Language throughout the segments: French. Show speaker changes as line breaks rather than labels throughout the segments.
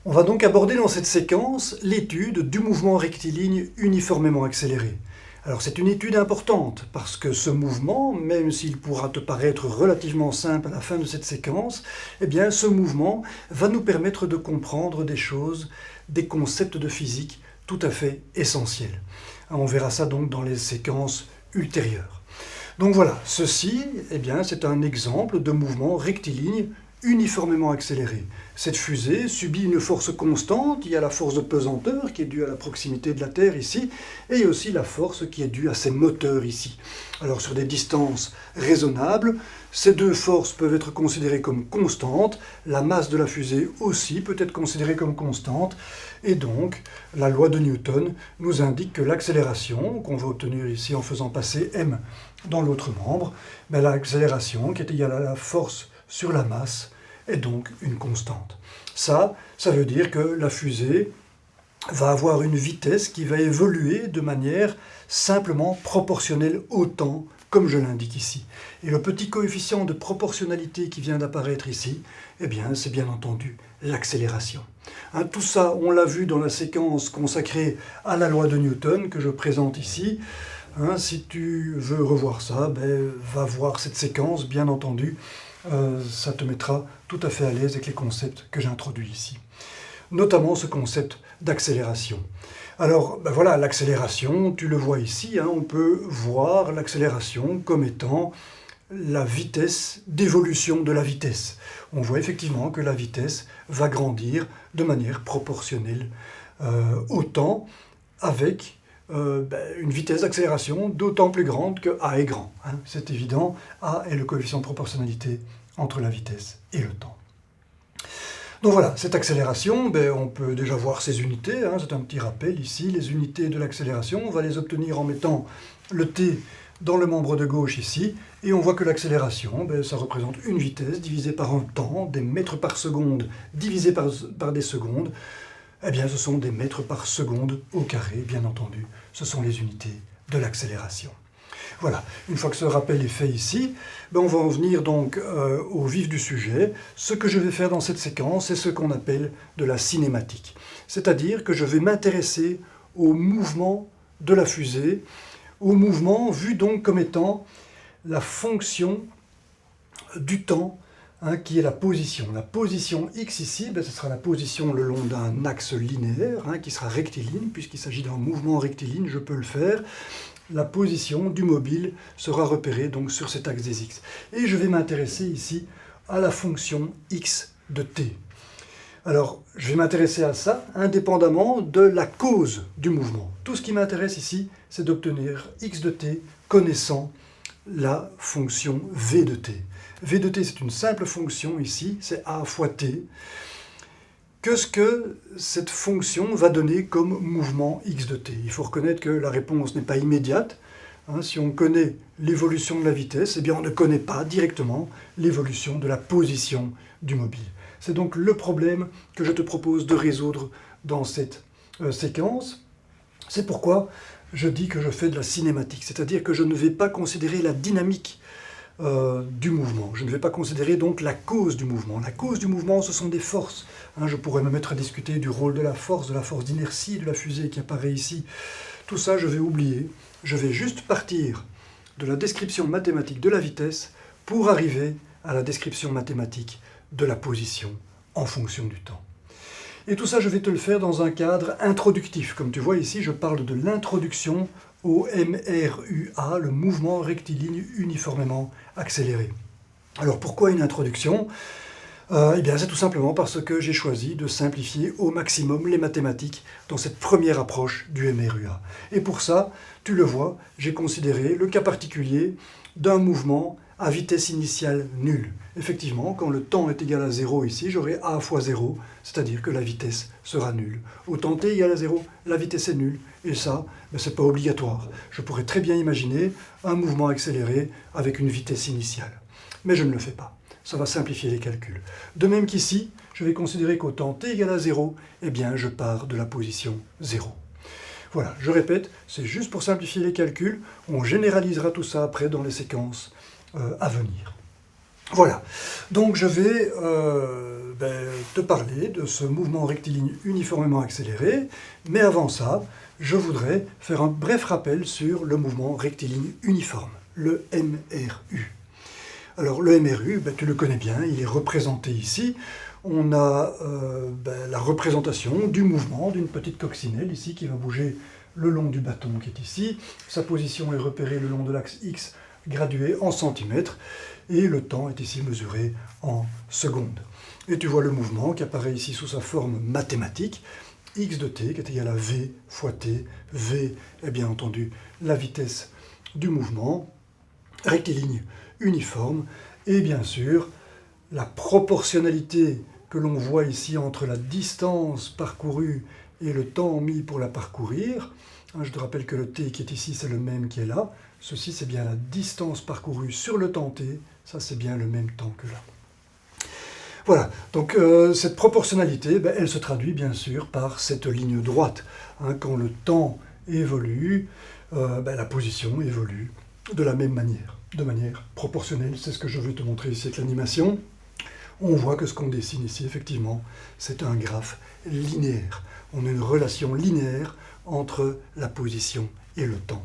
On va donc aborder dans cette séquence l'étude du mouvement rectiligne uniformément accéléré. Alors c'est une étude importante parce que ce mouvement, même s'il pourra te paraître relativement simple à la fin de cette séquence, eh bien ce mouvement va nous permettre de comprendre des choses, des concepts de physique tout à fait essentiels. On verra ça donc dans les séquences ultérieures. Donc voilà, ceci, eh bien, c'est un exemple de mouvement rectiligne uniformément accéléré. Cette fusée subit une force constante, il y a la force de pesanteur qui est due à la proximité de la Terre ici, et il y a aussi la force qui est due à ses moteurs ici. Alors sur des distances raisonnables, ces deux forces peuvent être considérées comme constantes, la masse de la fusée aussi peut être considérée comme constante, et donc la loi de Newton nous indique que l'accélération, qu'on va obtenir ici en faisant passer m dans l'autre membre, l'accélération qui est égale à la force sur la masse est donc une constante. Ça veut dire que la fusée va avoir une vitesse qui va évoluer de manière simplement proportionnelle au temps, comme je l'indique ici. Et le petit coefficient de proportionnalité qui vient d'apparaître ici, eh bien, c'est bien entendu l'accélération. Tout ça, on l'a vu dans la séquence consacrée à la loi de Newton que je présente ici. Si tu veux revoir ça, va voir cette séquence, bien entendu. Ça te mettra tout à fait à l'aise avec les concepts que j'ai introduits ici. Notamment ce concept d'accélération. Alors voilà, l'accélération, tu le vois ici, on peut voir l'accélération comme étant la vitesse d'évolution de la vitesse. On voit effectivement que la vitesse va grandir de manière proportionnelle au temps avec une vitesse d'accélération d'autant plus grande que a est grand. C'est évident, a est le coefficient de proportionnalité entre la vitesse et le temps. Donc voilà, cette accélération, on peut déjà voir ses unités, c'est un petit rappel ici, les unités de l'accélération, on va les obtenir en mettant le t dans le membre de gauche ici, et on voit que l'accélération, ça représente une vitesse divisée par un temps, des mètres par seconde divisé par des secondes. Eh bien, ce sont des mètres par seconde au carré, bien entendu. Ce sont les unités de l'accélération. Voilà, une fois que ce rappel est fait ici, on va en venir donc au vif du sujet. Ce que je vais faire dans cette séquence, c'est ce qu'on appelle de la cinématique. C'est-à-dire que je vais m'intéresser au mouvement de la fusée, au mouvement vu donc comme étant la fonction du temps, qui est la position. La position x ici, ce sera la position le long d'un axe linéaire, qui sera rectiligne, puisqu'il s'agit d'un mouvement rectiligne, je peux le faire. La position du mobile sera repérée donc sur cet axe des x. Et je vais m'intéresser ici à la fonction x de t. Alors, je vais m'intéresser à ça indépendamment de la cause du mouvement. Tout ce qui m'intéresse ici, c'est d'obtenir x de t connaissant la fonction v de t. V de t, c'est une simple fonction ici, c'est a fois t. Qu'est-ce que cette fonction va donner comme mouvement x de t? Il faut reconnaître que la réponse n'est pas immédiate. Si on connaît l'évolution de la vitesse, eh bien on ne connaît pas directement l'évolution de la position du mobile. C'est donc le problème que je te propose de résoudre dans cette séquence. C'est pourquoi je dis que je fais de la cinématique, c'est-à-dire que je ne vais pas considérer la dynamique du mouvement. Je ne vais pas considérer donc la cause du mouvement. La cause du mouvement, ce sont des forces. Je pourrais me mettre à discuter du rôle de la force d'inertie de la fusée qui apparaît ici. Tout ça, je vais oublier. Je vais juste partir de la description mathématique de la vitesse pour arriver à la description mathématique de la position en fonction du temps. Et tout ça, je vais te le faire dans un cadre introductif. Comme tu vois ici, je parle de l'introduction au MRUA, le mouvement rectiligne uniformément accéléré. Alors pourquoi une introduction ? bien, c'est tout simplement parce que j'ai choisi de simplifier au maximum les mathématiques dans cette première approche du MRUA. Et pour ça, tu le vois, j'ai considéré le cas particulier d'un mouvement à vitesse initiale nulle. Effectivement, quand le temps est égal à 0 ici, j'aurai a fois 0, c'est-à-dire que la vitesse sera nulle. Au temps t égale à 0, la vitesse est nulle, et ça, c'est pas obligatoire. Je pourrais très bien imaginer un mouvement accéléré avec une vitesse initiale. Mais je ne le fais pas. Ça va simplifier les calculs. De même qu'ici, je vais considérer qu'au temps t égale à 0, eh bien, je pars de la position 0. Voilà, je répète, c'est juste pour simplifier les calculs. On généralisera tout ça après dans les séquences à venir. Voilà, donc je vais te parler de ce mouvement rectiligne uniformément accéléré, mais avant ça, je voudrais faire un bref rappel sur le mouvement rectiligne uniforme, le MRU. Alors le MRU, tu le connais bien, il est représenté ici. On a la représentation du mouvement d'une petite coccinelle ici qui va bouger le long du bâton qui est ici. Sa position est repérée le long de l'axe X gradué en centimètres et le temps est ici mesuré en secondes. Et tu vois le mouvement qui apparaît ici sous sa forme mathématique, x de t qui est égal à v fois t. V est bien entendu la vitesse du mouvement, rectiligne uniforme, et bien sûr la proportionnalité que l'on voit ici entre la distance parcourue et le temps mis pour la parcourir. Je te rappelle que le t qui est ici, c'est le même qui est là. Ceci, c'est bien la distance parcourue sur le temps t. Ça, c'est bien le même temps que là. Voilà, donc cette proportionnalité, elle se traduit bien sûr par cette ligne droite. Quand le temps évolue, la position évolue de la même manière, de manière proportionnelle. C'est ce que je veux te montrer ici avec l'animation. On voit que ce qu'on dessine ici, effectivement, c'est un graphe linéaire. On a une relation linéaire entre la position et le temps.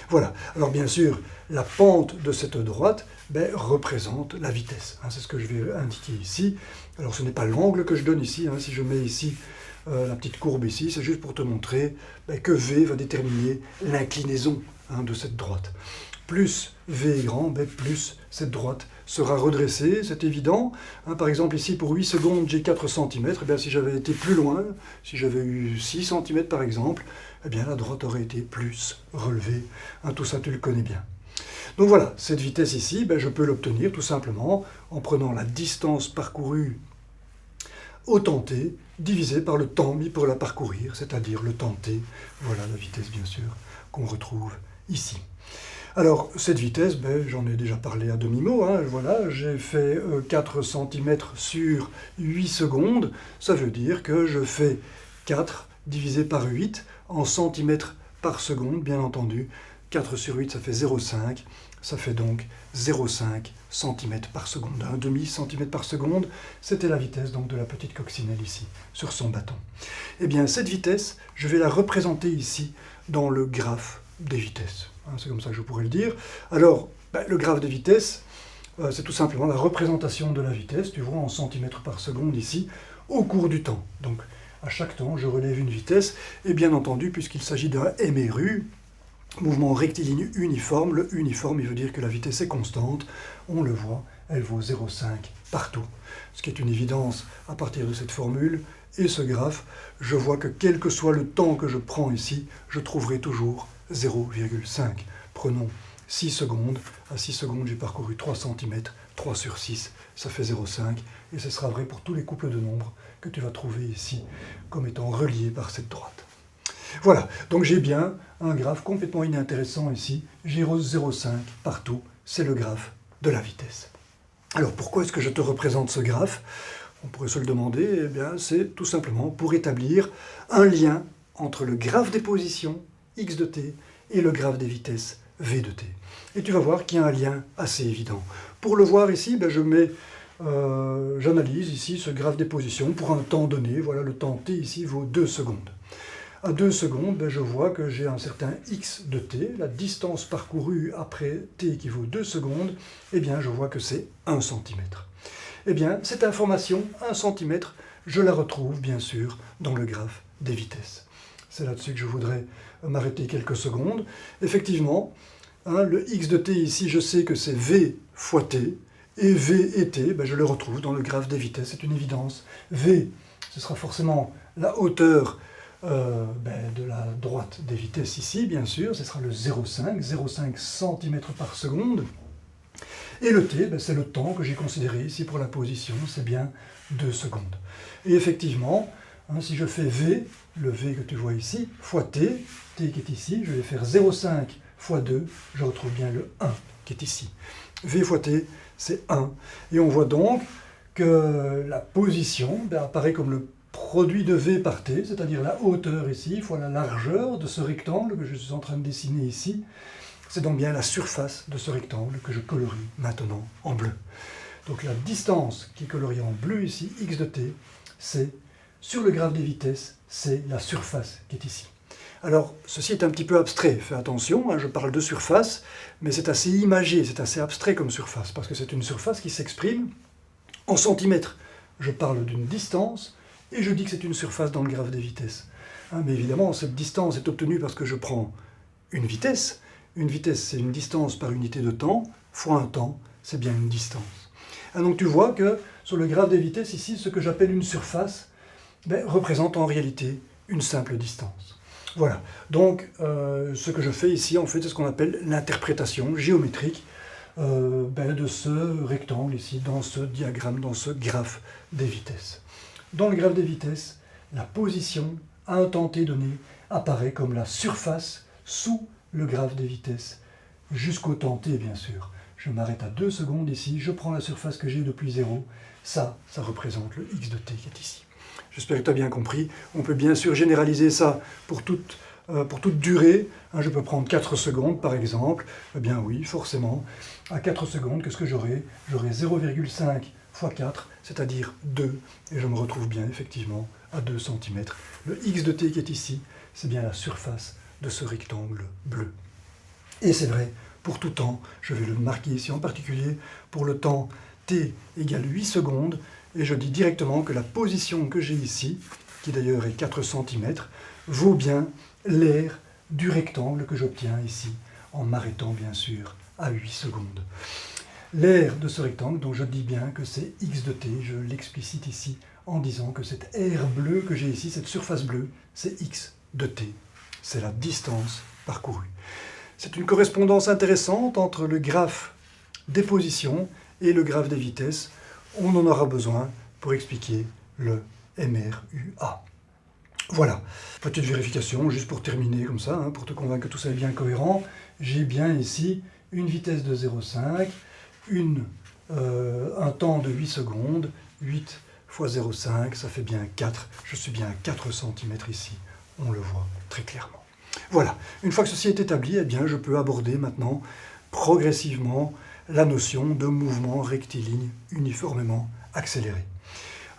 Voilà, alors bien sûr, la pente de cette droite représente la vitesse. C'est ce que je vais indiquer ici. Alors ce n'est pas l'angle que je donne ici. Si je mets ici la petite courbe ici, c'est juste pour te montrer que V va déterminer l'inclinaison de cette droite. Plus V est grand, plus cette droite sera redressée, c'est évident. Par exemple ici pour 8 secondes j'ai 4 cm, si j'avais été plus loin, si j'avais eu 6 cm par exemple, la droite aurait été plus relevée. Tout ça tu le connais bien. Donc voilà, cette vitesse ici, je peux l'obtenir tout simplement en prenant la distance parcourue au temps t divisé par le temps mis pour la parcourir, c'est-à-dire le temps t. Voilà la vitesse bien sûr qu'on retrouve ici. Alors, cette vitesse, j'en ai déjà parlé à demi-mot, voilà, j'ai fait 4 cm sur 8 secondes, ça veut dire que je fais 4 divisé par 8 en centimètres par seconde, bien entendu. 4 sur 8, ça fait 0,5, ça fait donc 0,5 cm par seconde. Un demi-centimètre par seconde, c'était la vitesse donc, de la petite coccinelle ici, sur son bâton. Eh bien, cette vitesse, je vais la représenter ici dans le graphe des vitesses. C'est comme ça que je pourrais le dire. Alors, le graphe des vitesses, c'est tout simplement la représentation de la vitesse, tu vois, en centimètres par seconde ici, au cours du temps. Donc, à chaque temps, je relève une vitesse, et bien entendu, puisqu'il s'agit d'un MRU, mouvement rectiligne uniforme, le uniforme, il veut dire que la vitesse est constante, on le voit, elle vaut 0,5 partout. Ce qui est une évidence à partir de cette formule, et ce graphe, je vois que quel que soit le temps que je prends ici, je trouverai toujours 0,5. Prenons 6 secondes. À 6 secondes, j'ai parcouru 3 cm. 3 sur 6, ça fait 0,5. Et ce sera vrai pour tous les couples de nombres que tu vas trouver ici comme étant reliés par cette droite. Voilà, donc j'ai bien un graphe complètement inintéressant ici. J'ai 0,5 partout. C'est le graphe de la vitesse. Alors pourquoi est-ce que je te représente ce graphe ? On pourrait se le demander. C'est tout simplement pour établir un lien entre le graphe des positions x de t et le graphe des vitesses v de t. Et tu vas voir qu'il y a un lien assez évident. Pour le voir ici, j'analyse ici ce graphe des positions pour un temps donné. Voilà, le temps t ici vaut 2 secondes. À 2 secondes, je vois que j'ai un certain x de t, la distance parcourue après t qui vaut 2 secondes, je vois que c'est 1 cm. Cette information, 1 cm, je la retrouve bien sûr dans le graphe des vitesses. C'est là-dessus que je voudrais m'arrêter quelques secondes. Effectivement, le x de t ici, je sais que c'est v fois t, et v et t, je le retrouve dans le graphe des vitesses, c'est une évidence. V, ce sera forcément la hauteur de la droite des vitesses ici, bien sûr, ce sera le 0,5 cm par seconde. Et le t, c'est le temps que j'ai considéré ici pour la position, c'est bien 2 secondes. Et effectivement, si je fais v, le v que tu vois ici, fois t, t qui est ici, je vais faire 0,5 fois 2, je retrouve bien le 1 qui est ici. V fois t, c'est 1. Et on voit donc que la position apparaît comme le produit de v par t, c'est-à-dire la hauteur ici, fois la largeur de ce rectangle que je suis en train de dessiner ici. C'est donc bien la surface de ce rectangle que je colorie maintenant en bleu. Donc la distance qui est coloriée en bleu ici, x de t, c'est, sur le graphe des vitesses, c'est la surface qui est ici. Alors, ceci est un petit peu abstrait, fais attention, hein, je parle de surface, mais c'est assez imagé, c'est assez abstrait comme surface, parce que c'est une surface qui s'exprime en centimètres. Je parle d'une distance, et je dis que c'est une surface dans le graphe des vitesses. Hein, mais évidemment, cette distance est obtenue parce que je prends une vitesse. Une vitesse, c'est une distance par unité de temps, fois un temps, c'est bien une distance. Hein, donc tu vois que sur le graphe des vitesses, ici, ce que j'appelle une surface, représente en réalité une simple distance. Voilà, donc ce que je fais ici, en fait, c'est ce qu'on appelle l'interprétation géométrique de ce rectangle ici, dans ce diagramme, dans ce graphe des vitesses. Dans le graphe des vitesses, la position à un temps t donné apparaît comme la surface sous le graphe des vitesses, jusqu'au temps t, bien sûr. Je m'arrête à 2 secondes ici, je prends la surface que j'ai depuis 0, ça représente le x de t qui est ici. J'espère que tu as bien compris. On peut bien sûr généraliser ça pour toute durée. Hein, je peux prendre 4 secondes par exemple. Eh bien oui, forcément, à 4 secondes, qu'est-ce que j'aurai? J'aurai 0,5 fois 4, c'est-à-dire 2. Et je me retrouve bien effectivement à 2 cm. Le x de t qui est ici, c'est bien la surface de ce rectangle bleu. Et c'est vrai pour tout temps. Je vais le marquer ici en particulier pour le temps t égale 8 secondes. Et je dis directement que la position que j'ai ici, qui d'ailleurs est 4 cm, vaut bien l'aire du rectangle que j'obtiens ici, en m'arrêtant bien sûr à 8 secondes. L'aire de ce rectangle, donc je dis bien que c'est x de t, je l'explicite ici en disant que cette aire bleue que j'ai ici, cette surface bleue, c'est x de t. C'est la distance parcourue. C'est une correspondance intéressante entre le graphe des positions et le graphe des vitesses. On en aura besoin pour expliquer le MRUA. Voilà, petite vérification, juste pour terminer comme ça, hein, pour te convaincre que tout ça est bien cohérent. J'ai bien ici une vitesse de 0,5, un temps de 8 secondes, 8 fois 0,5, ça fait bien 4. Je suis bien à 4 cm ici, on le voit très clairement. Voilà, une fois que ceci est établi, eh bien, je peux aborder maintenant progressivement la notion de mouvement rectiligne uniformément accéléré.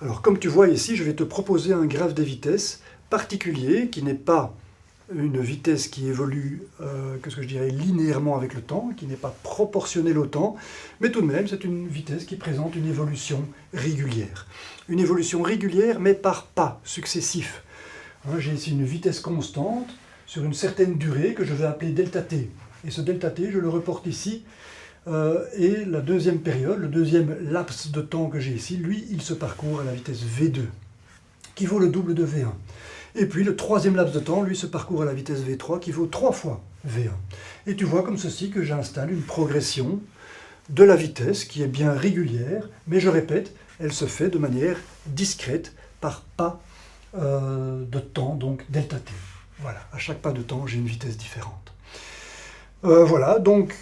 Alors comme tu vois ici, je vais te proposer un graphe des vitesses particulier qui n'est pas une vitesse qui évolue, linéairement avec le temps, qui n'est pas proportionnelle au temps, mais tout de même c'est une vitesse qui présente une évolution régulière. Une évolution régulière mais par pas successifs. Hein, j'ai ici une vitesse constante sur une certaine durée que je vais appeler delta t. Et ce delta t, je le reporte ici. Et la deuxième période, le deuxième laps de temps que j'ai ici, lui, il se parcourt à la vitesse V2, qui vaut le double de V1. Et puis le troisième laps de temps, lui, se parcourt à la vitesse V3, qui vaut 3 fois V1. Et tu vois comme ceci que j'installe une progression de la vitesse qui est bien régulière, mais je répète, elle se fait de manière discrète, par pas de temps, donc delta t. Voilà, à chaque pas de temps, j'ai une vitesse différente. Voilà, donc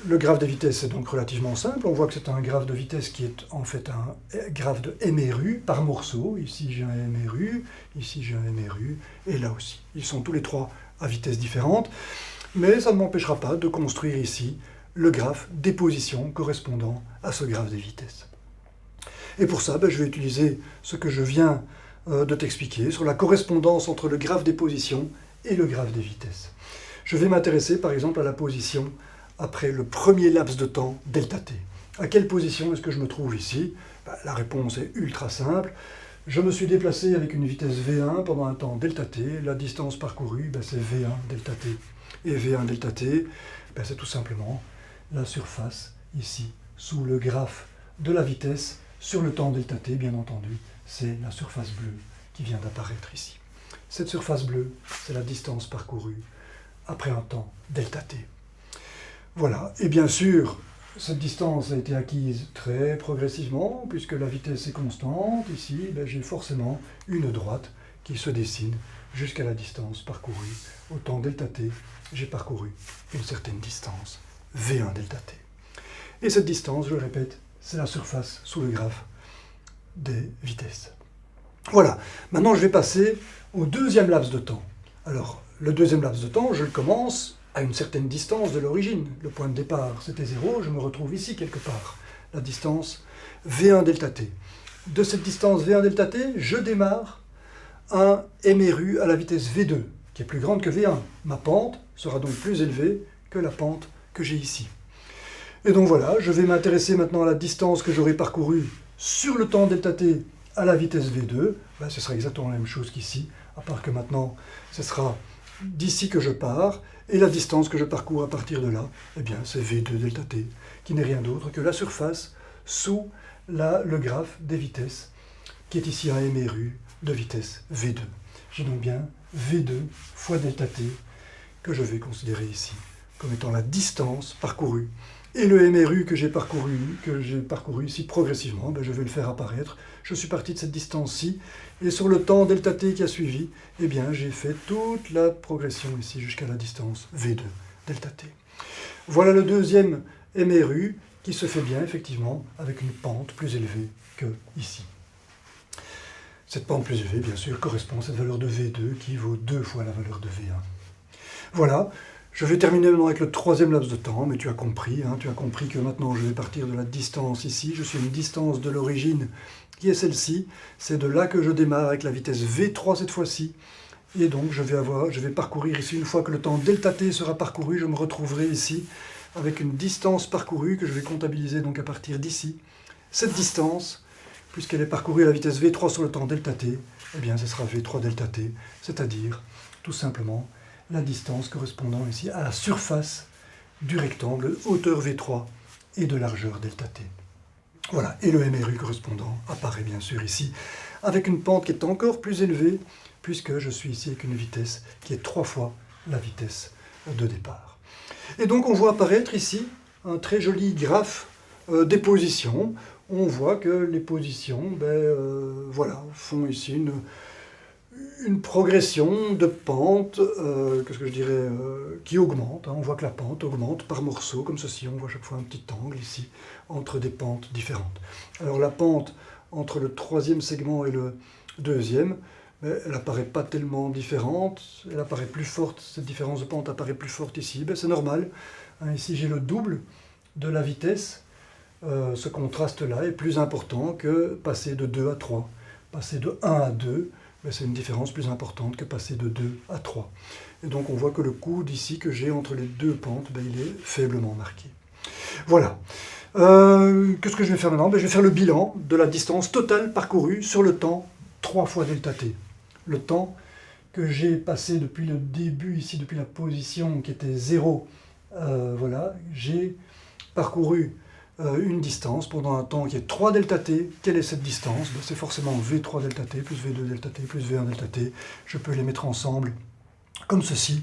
le graphe des vitesses est donc relativement simple. On voit que c'est un graphe de vitesse qui est en fait un graphe de MRU par morceau. Ici j'ai un MRU, ici j'ai un MRU, et là aussi. Ils sont tous les trois à vitesse différente, mais ça ne m'empêchera pas de construire ici le graphe des positions correspondant à ce graphe des vitesses. Et pour ça, je vais utiliser ce que je viens de t'expliquer sur la correspondance entre le graphe des positions et le graphe des vitesses. Je vais m'intéresser par exemple à la position après le premier laps de temps delta t. À quelle position est-ce que je me trouve ici? La réponse est ultra simple. Je me suis déplacé avec une vitesse V1 pendant un temps delta t. La distance parcourue, c'est V1 delta t. Et V1 delta t, c'est tout simplement la surface ici, sous le graphe de la vitesse, sur le temps delta t, bien entendu. C'est la surface bleue qui vient d'apparaître ici. Cette surface bleue, c'est la distance parcourue après un temps delta t. Voilà, et bien sûr, cette distance a été acquise très progressivement, puisque la vitesse est constante. Ici, j'ai forcément une droite qui se dessine jusqu'à la distance parcourue. Au temps delta t, j'ai parcouru une certaine distance, V1 delta t. Et cette distance, je le répète, c'est la surface sous le graphe des vitesses. Voilà, maintenant je vais passer au deuxième laps de temps. Alors, le deuxième laps de temps, je le commence à une certaine distance de l'origine. Le point de départ, c'était 0, je me retrouve ici quelque part. la distance V1 delta t. De cette distance V1 delta t, je démarre un MRU à la vitesse V2, qui est plus grande que V1. Ma pente sera donc plus élevée que la pente que j'ai ici. Et donc voilà, je vais m'intéresser maintenant à la distance que j'aurai parcourue sur le temps delta t à la vitesse V2. Ben, ce sera exactement la même chose qu'ici, à part que maintenant, ce sera d'ici que je pars, et la distance que je parcours à partir de là, eh bien, c'est V2 delta t, qui n'est rien d'autre que la surface sous le graphe des vitesses, qui est ici un MRU de vitesse V2. J'ai donc bien V2 fois delta t, que je vais considérer ici comme étant la distance parcourue. Et le MRU que j'ai parcouru ici progressivement, ben je vais le faire apparaître. Je suis parti de cette distance-ci, et sur le temps delta t qui a suivi, eh bien, j'ai fait toute la progression ici jusqu'à la distance V2 delta t. Voilà le deuxième MRU qui se fait bien, effectivement, avec une pente plus élevée que ici. Cette pente plus élevée, bien sûr, correspond à cette valeur de V2 qui vaut 2 fois la valeur de V1. Voilà. Je vais terminer maintenant avec le troisième laps de temps, mais tu as compris que maintenant je vais partir de la distance ici. Je suis à une distance de l'origine qui est celle-ci. C'est de là que je démarre avec la vitesse V3 cette fois-ci. Et donc je vais parcourir ici, une fois que le temps delta t sera parcouru, je me retrouverai ici avec une distance parcourue que je vais comptabiliser donc à partir d'ici. Cette distance, puisqu'elle est parcourue à la vitesse V3 sur le temps delta t, eh bien ce sera V3 delta t, c'est-à-dire tout simplement la distance correspondant ici à la surface du rectangle, hauteur V3 et de largeur delta t. Voilà, et le MRU correspondant apparaît bien sûr ici, avec une pente qui est encore plus élevée, puisque je suis ici avec une vitesse qui est 3 fois la vitesse de départ. Et donc on voit apparaître ici un très joli graphe des positions. On voit que les positions voilà, font ici une progression de pente, qui augmente. On voit que la pente augmente par morceaux, comme ceci. On voit à chaque fois un petit angle ici, entre des pentes différentes. Alors la pente entre le troisième segment et le deuxième, elle n'apparaît pas tellement différente, elle apparaît plus forte, cette différence de pente apparaît plus forte ici. C'est normal. Ici j'ai le double de la vitesse. Ce contraste-là est plus important que passer de 2 à 3. Passer de 1 à 2, c'est une différence plus importante que passer de 2 à 3. Et donc on voit que le coude ici que j'ai entre les deux pentes, il est faiblement marqué. Voilà. Qu'est-ce que je vais faire maintenant? Je vais faire le bilan de la distance totale parcourue sur le temps 3 fois delta t. Le temps que j'ai passé depuis le début, ici depuis la position qui était 0, voilà, j'ai parcouru une distance pendant un temps qui est 3 delta t. Quelle est cette distance? C'est forcément V3 delta t plus V2 delta t plus V1 delta t. Je peux les mettre ensemble comme ceci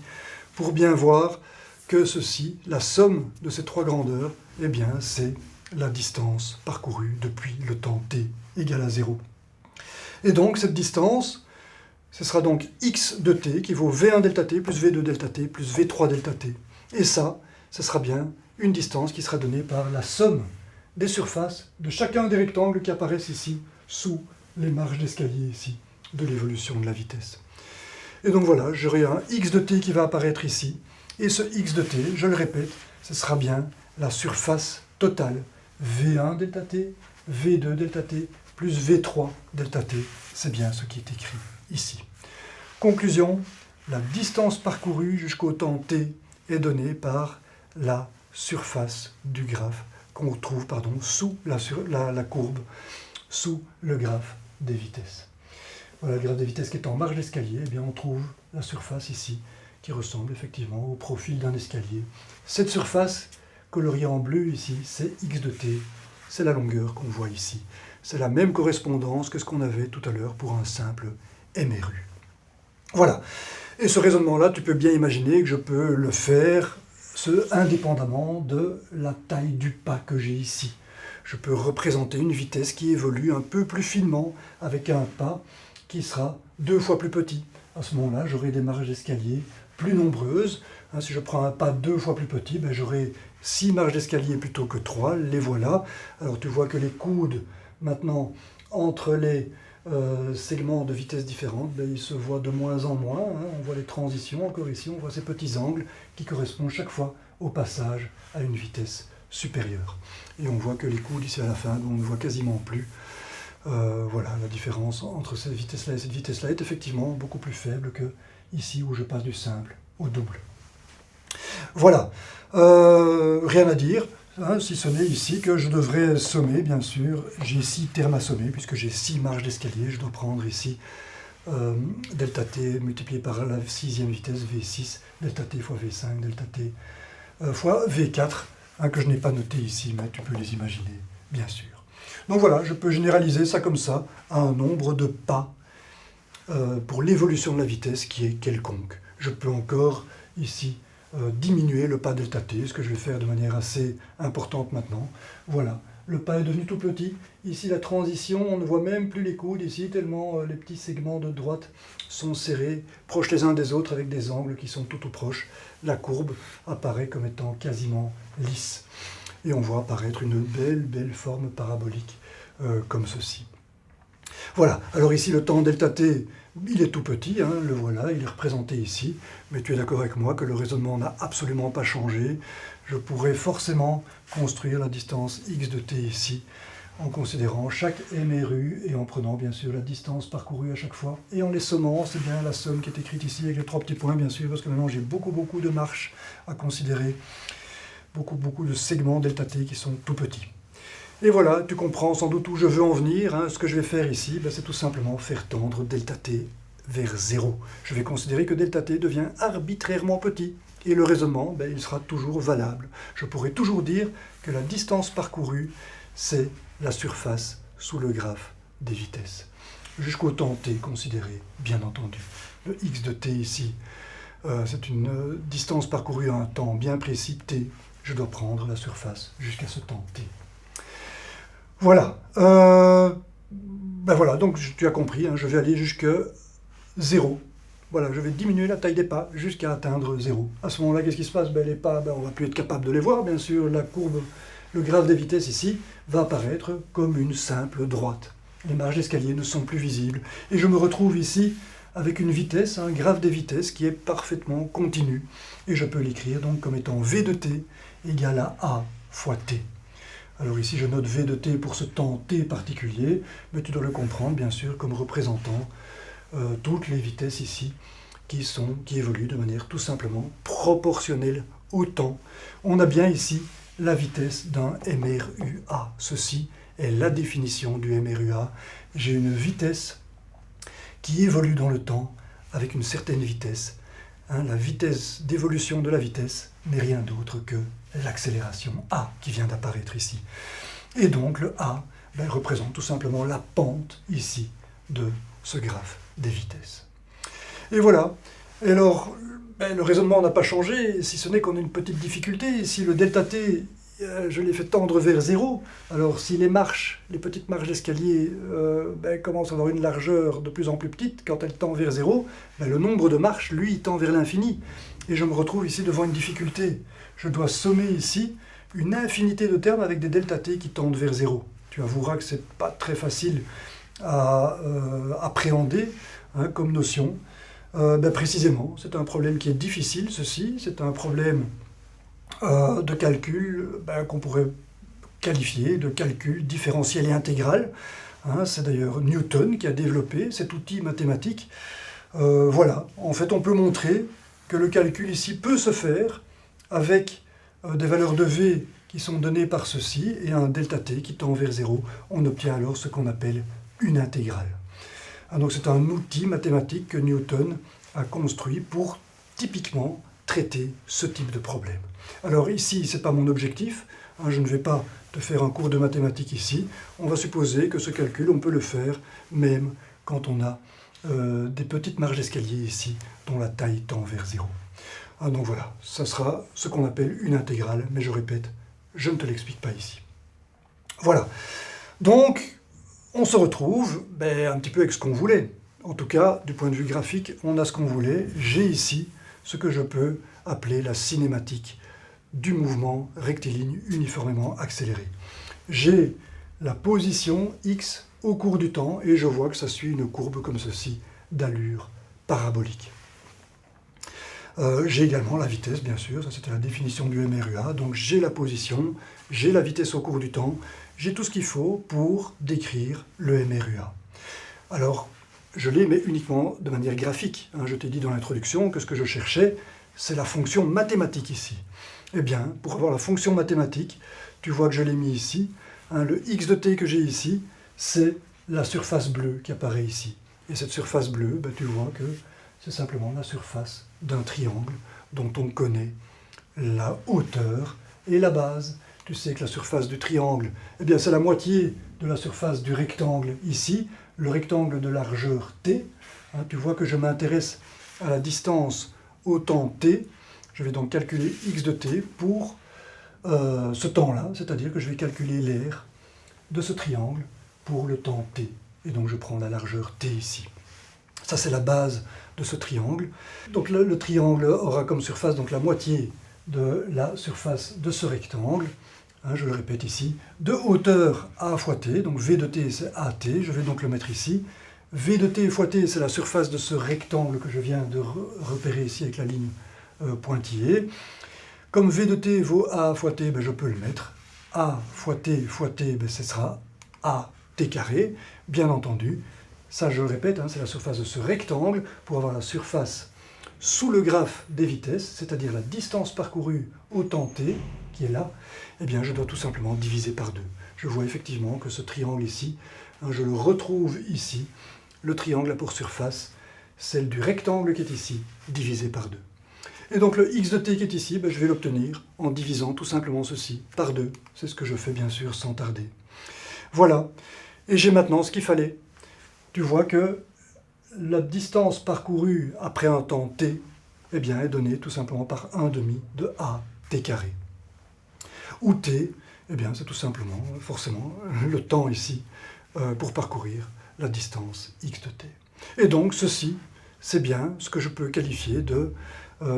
pour bien voir que ceci, la somme de ces trois grandeurs, eh bien c'est la distance parcourue depuis le temps t égale à 0. Et donc cette distance, ce sera donc x de t qui vaut V1 delta t plus V2 delta t plus V3 delta t. Et ça, ce sera bien une distance qui sera donnée par la somme des surfaces de chacun des rectangles qui apparaissent ici, sous les marges d'escalier ici, de l'évolution de la vitesse. Et donc voilà, j'aurai un x de t qui va apparaître ici, et ce x de t, je le répète, ce sera bien la surface totale, V1 delta t, V2 delta t, plus V3 delta t, c'est bien ce qui est écrit ici. Conclusion, la distance parcourue jusqu'au temps t est donnée par la surface du graphe qu'on retrouve sous la courbe, sous le graphe des vitesses. Voilà le graphe des vitesses qui est en marge d'escalier, eh bien on trouve la surface ici qui ressemble effectivement au profil d'un escalier. Cette surface coloriée en bleu ici, c'est x de t, c'est la longueur qu'on voit ici. C'est la même correspondance que ce qu'on avait tout à l'heure pour un simple MRU. Voilà. Et ce raisonnement-là, tu peux bien imaginer que je peux le faire indépendamment de la taille du pas que j'ai ici. Je peux représenter une vitesse qui évolue un peu plus finement avec un pas qui sera 2 fois plus petit. À ce moment-là, j'aurai des marges d'escalier plus nombreuses. Si je prends un pas 2 fois plus petit, j'aurai 6 marges d'escalier plutôt que 3. Les voilà. Alors tu vois que les coudes, maintenant, entre les segments de vitesse différentes, ils se voient de moins en moins. On voit les transitions, encore ici, on voit ces petits angles qui correspondent chaque fois au passage à une vitesse supérieure. Et on voit que les coudes ici à la fin, on ne voit quasiment plus. Voilà, la différence entre cette vitesse-là et cette vitesse-là est effectivement beaucoup plus faible que ici où je passe du simple au double. Voilà, rien à dire, hein, si ce n'est ici que je devrais sommer, bien sûr. J'ai 6 termes à sommer, puisque j'ai 6 marches d'escalier. Je dois prendre ici delta t multiplié par la 6e vitesse, V6, delta t fois V5, delta t fois V4, hein, que je n'ai pas noté ici, mais tu peux les imaginer, bien sûr. Donc voilà, je peux généraliser ça comme ça à un nombre de pas pour l'évolution de la vitesse qui est quelconque. Je peux encore ici diminuer le pas delta t, ce que je vais faire de manière assez importante maintenant. Voilà, le pas est devenu tout petit. Ici la transition, on ne voit même plus les coudes ici, tellement les petits segments de droite sont serrés, proches les uns des autres avec des angles qui sont tout proches. La courbe apparaît comme étant quasiment lisse. Et on voit apparaître une belle forme parabolique comme ceci. Voilà, alors ici le temps delta t, il est tout petit, hein, le voilà, il est représenté ici, mais tu es d'accord avec moi que le raisonnement n'a absolument pas changé. Je pourrais forcément construire la distance x de t ici, en considérant chaque MRU et en prenant bien sûr la distance parcourue à chaque fois, et en les sommant, c'est bien la somme qui est écrite ici avec les 3 petits points bien sûr, parce que maintenant j'ai beaucoup de marches à considérer, beaucoup de segments delta t qui sont tout petits. Et voilà, tu comprends sans doute où je veux en venir. Hein. Ce que je vais faire ici, ben, c'est tout simplement faire tendre delta t vers 0. Je vais considérer que delta t devient arbitrairement petit. Et le raisonnement, ben, il sera toujours valable. Je pourrai toujours dire que la distance parcourue, c'est la surface sous le graphe des vitesses. Jusqu'au temps t considéré, bien entendu. Le x de t ici, c'est une distance parcourue à un temps bien précis, t. Je dois prendre la surface jusqu'à ce temps t. Voilà, ben voilà, donc tu as compris, hein, je vais aller jusqu'à 0. Voilà, je vais diminuer la taille des pas jusqu'à atteindre 0. À ce moment-là, qu'est-ce qui se passe? Ben, les pas, ben, on ne va plus être capable de les voir, bien sûr. La courbe, le graphe des vitesses ici, va apparaître comme une simple droite. Les marges d'escalier ne sont plus visibles. Et je me retrouve ici avec une vitesse, un graphe des vitesses qui est parfaitement continu. Et je peux l'écrire donc comme étant v de t égale à a fois t. Alors ici, je note v de t pour ce temps t particulier, mais tu dois le comprendre, bien sûr, comme représentant toutes les vitesses ici qui évoluent de manière tout simplement proportionnelle au temps. On a bien ici la vitesse d'un MRUA. Ceci est la définition du MRUA. J'ai une vitesse qui évolue dans le temps avec une certaine vitesse. Hein, la vitesse d'évolution de la vitesse n'est rien d'autre que l'accélération A qui vient d'apparaître ici. Et donc le A ben, représente tout simplement la pente ici de ce graphe des vitesses. Et voilà. Et alors, ben, le raisonnement n'a pas changé, si ce n'est qu'on a une petite difficulté. Si le delta t, je l'ai fait tendre vers 0, alors si les marches, les petites marches d'escalier ben, commencent à avoir une largeur de plus en plus petite, quand elles tendent vers 0, ben, le nombre de marches, lui, tend vers l'infini. Et je me retrouve ici devant une difficulté. Je dois sommer ici une infinité de termes avec des delta t qui tendent vers 0. Tu avoueras que ce n'est pas très facile à appréhender hein, comme notion. Ben précisément, c'est un problème qui est difficile, ceci. C'est un problème de calcul ben, qu'on pourrait qualifier de calcul différentiel et intégral. Hein, c'est d'ailleurs Newton qui a développé cet outil mathématique. Voilà, en fait, on peut montrer que le calcul ici peut se faire avec des valeurs de V qui sont données par ceci et un delta t qui tend vers 0. On obtient alors ce qu'on appelle une intégrale. Ah, donc c'est un outil mathématique que Newton a construit pour typiquement traiter ce type de problème. Alors ici, ce n'est pas mon objectif, hein, je ne vais pas te faire un cours de mathématiques ici. On va supposer que ce calcul, on peut le faire même quand on a des petites marges d'escalier ici dont la taille tend vers 0. Ah, donc voilà, ça sera ce qu'on appelle une intégrale, mais je répète, je ne te l'explique pas ici. Voilà, donc on se retrouve un petit peu avec ce qu'on voulait. En tout cas, du point de vue graphique, on a ce qu'on voulait. J'ai ici ce que je peux appeler la cinématique du mouvement rectiligne uniformément accéléré. J'ai la position x au cours du temps et je vois que ça suit une courbe comme ceci d'allure parabolique. J'ai également la vitesse, bien sûr, ça c'était la définition du MRUA, donc j'ai la position, j'ai la vitesse au cours du temps, j'ai tout ce qu'il faut pour décrire le MRUA. Alors, je l'ai, mais uniquement de manière graphique. Je t'ai dit dans l'introduction que ce que je cherchais, c'est la fonction mathématique ici. Eh bien, pour avoir la fonction mathématique, tu vois que je l'ai mis ici. Le x de t que j'ai ici, c'est la surface bleue qui apparaît ici. Et cette surface bleue, tu vois que c'est simplement la surface d'un triangle dont on connaît la hauteur et la base. Tu sais que la surface du triangle, eh bien, c'est la moitié de la surface du rectangle ici, le rectangle de largeur t. Tu vois que je m'intéresse à la distance au temps t. Je vais donc calculer x de t pour ce temps-là, c'est-à-dire que je vais calculer l'aire de ce triangle pour le temps t. Et donc je prends la largeur t ici. Ça, c'est la base de ce triangle. Donc le triangle aura comme surface donc la moitié de la surface de ce rectangle. Je le répète ici, de hauteur a fois t, donc v de t c'est at, je vais donc le mettre ici. V de t fois t, c'est la surface de ce rectangle que je viens de repérer ici avec la ligne pointillée. Comme v de t vaut a fois t, je peux le mettre. A fois t, ce sera a t carré, bien entendu. Ça, je le répète, c'est la surface de ce rectangle. Pour avoir la surface sous le graphe des vitesses, c'est-à-dire la distance parcourue au temps t, qui est là, eh bien, je dois tout simplement diviser par 2. Je vois effectivement que ce triangle ici, je le retrouve ici. Le triangle a pour surface celle du rectangle qui est ici, divisé par 2. Et donc le x de t qui est ici, je vais l'obtenir en divisant tout simplement ceci par 2. C'est ce que je fais bien sûr sans tarder. Voilà. Et j'ai maintenant ce qu'il fallait. Tu vois que la distance parcourue après un temps t, eh bien, est donnée tout simplement par 1/2 de a t carré. Où t, eh bien, c'est tout simplement, forcément, le temps ici pour parcourir la distance x de t. Et donc, ceci, c'est bien ce que je peux qualifier de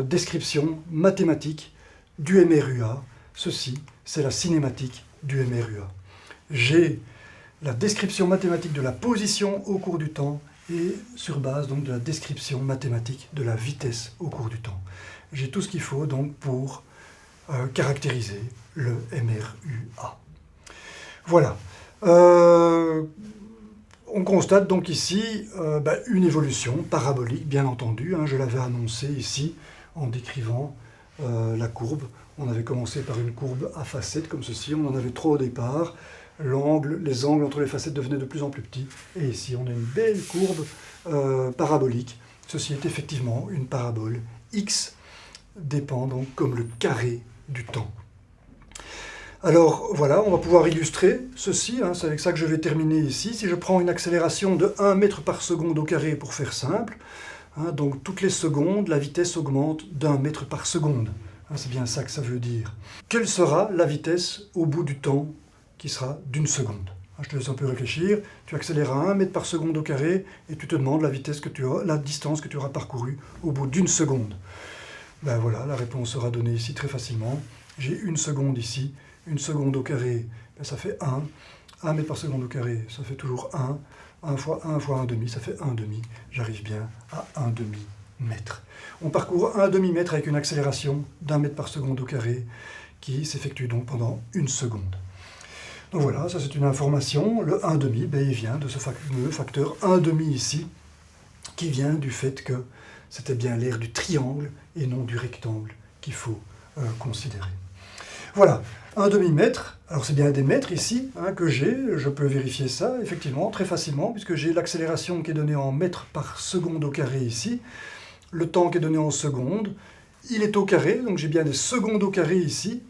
description mathématique du MRUA. Ceci, c'est la cinématique du MRUA. J'ai la description mathématique de la position au cours du temps et sur base donc de la description mathématique de la vitesse au cours du temps. J'ai tout ce qu'il faut donc pour caractériser le MRUA. Voilà. On constate donc ici une évolution parabolique, bien entendu. Je l'avais annoncé ici en décrivant la courbe. On avait commencé par une courbe à facettes comme ceci, on en avait 3 au départ. Les angles entre les facettes devenaient de plus en plus petits. Et ici, on a une belle courbe parabolique. Ceci est effectivement une parabole. X dépend donc comme le carré du temps. Alors voilà, on va pouvoir illustrer ceci. C'est avec ça que je vais terminer ici. Si je prends une accélération de 1 mètre par seconde au carré pour faire simple, donc toutes les secondes, la vitesse augmente d'1 mètre par seconde. C'est bien ça que ça veut dire. Quelle sera la vitesse au bout du temps qui sera d'1 seconde? Je te laisse un peu réfléchir. Tu accélères à 1 mètre par seconde au carré et tu te demandes la distance que tu auras parcourue au bout d'1 seconde. Voilà, la réponse sera donnée ici très facilement. J'ai 1 seconde ici. 1 seconde au carré, ça fait 1. 1 mètre par seconde au carré, ça fait toujours 1. 1 fois 1 fois 1/2, ça fait 1/2. J'arrive bien à 1/2 mètre. On parcourt 1/2 mètre avec une accélération d'1 mètre par seconde au carré qui s'effectue donc pendant 1 seconde. Donc voilà, ça c'est une information. Le 1/2, il vient de ce fameux facteur 1/2 ici, qui vient du fait que c'était bien l'aire du triangle et non du rectangle qu'il faut considérer. Voilà, 1/2 mètre. Alors c'est bien des mètres ici que j'ai. Je peux vérifier ça effectivement très facilement puisque j'ai l'accélération qui est donnée en mètres par seconde au carré ici. Le temps qui est donné en secondes. Il est au carré, donc j'ai bien des secondes au carré ici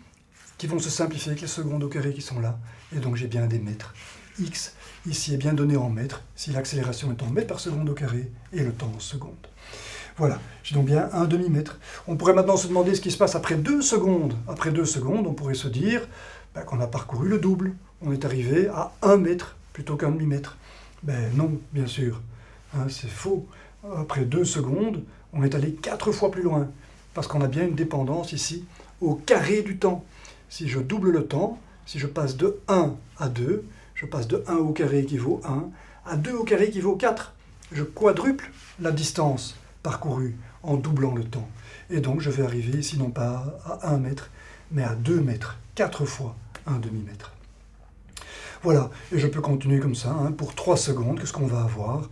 qui vont se simplifier avec les secondes au carré qui sont là. Et donc j'ai bien des mètres. X ici est bien donné en mètres si l'accélération est en mètres par seconde au carré et le temps en secondes. Voilà, j'ai donc bien 1/2 mètre. On pourrait maintenant se demander ce qui se passe après 2 secondes. Après 2 secondes, on pourrait se dire qu'on a parcouru le double. On est arrivé à 1 mètre plutôt qu'1/2 mètre. Non, bien sûr. C'est faux. Après 2 secondes, on est allé 4 fois plus loin. Parce qu'on a bien une dépendance ici au carré du temps. Si je double le temps, si je passe de 1 à 2, je passe de 1 au carré qui vaut 1 à 2 au carré qui vaut 4. Je quadruple la distance parcouru en doublant le temps. Et donc je vais arriver ici non pas à 1 mètre, mais à 2 mètres, 4 fois un demi-mètre. Voilà, et je peux continuer comme ça, pour 3 secondes, qu'est-ce qu'on va avoir?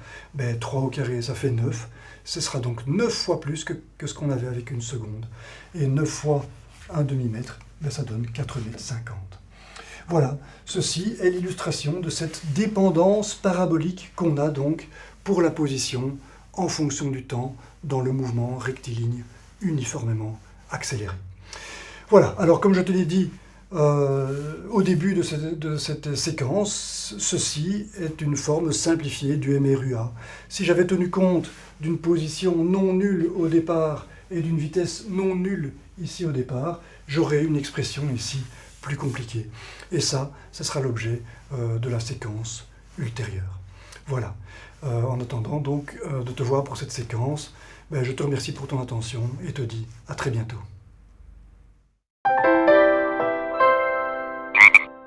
3 au carré, ça fait 9. Ce sera donc 9 fois plus que ce qu'on avait avec une seconde. Et 9 fois un demi-mètre, ça donne 4,50 mètres. Voilà, ceci est l'illustration de cette dépendance parabolique qu'on a donc pour la position en fonction du temps dans le mouvement rectiligne uniformément accéléré. Voilà, alors comme je te l'ai dit au début de cette séquence, ceci est une forme simplifiée du MRUA. Si j'avais tenu compte d'une position non nulle au départ et d'une vitesse non nulle ici au départ, j'aurais une expression ici plus compliquée. Et ça sera l'objet de la séquence ultérieure. Voilà. En attendant donc de te voir pour cette séquence, je te remercie pour ton attention et te dis à très bientôt.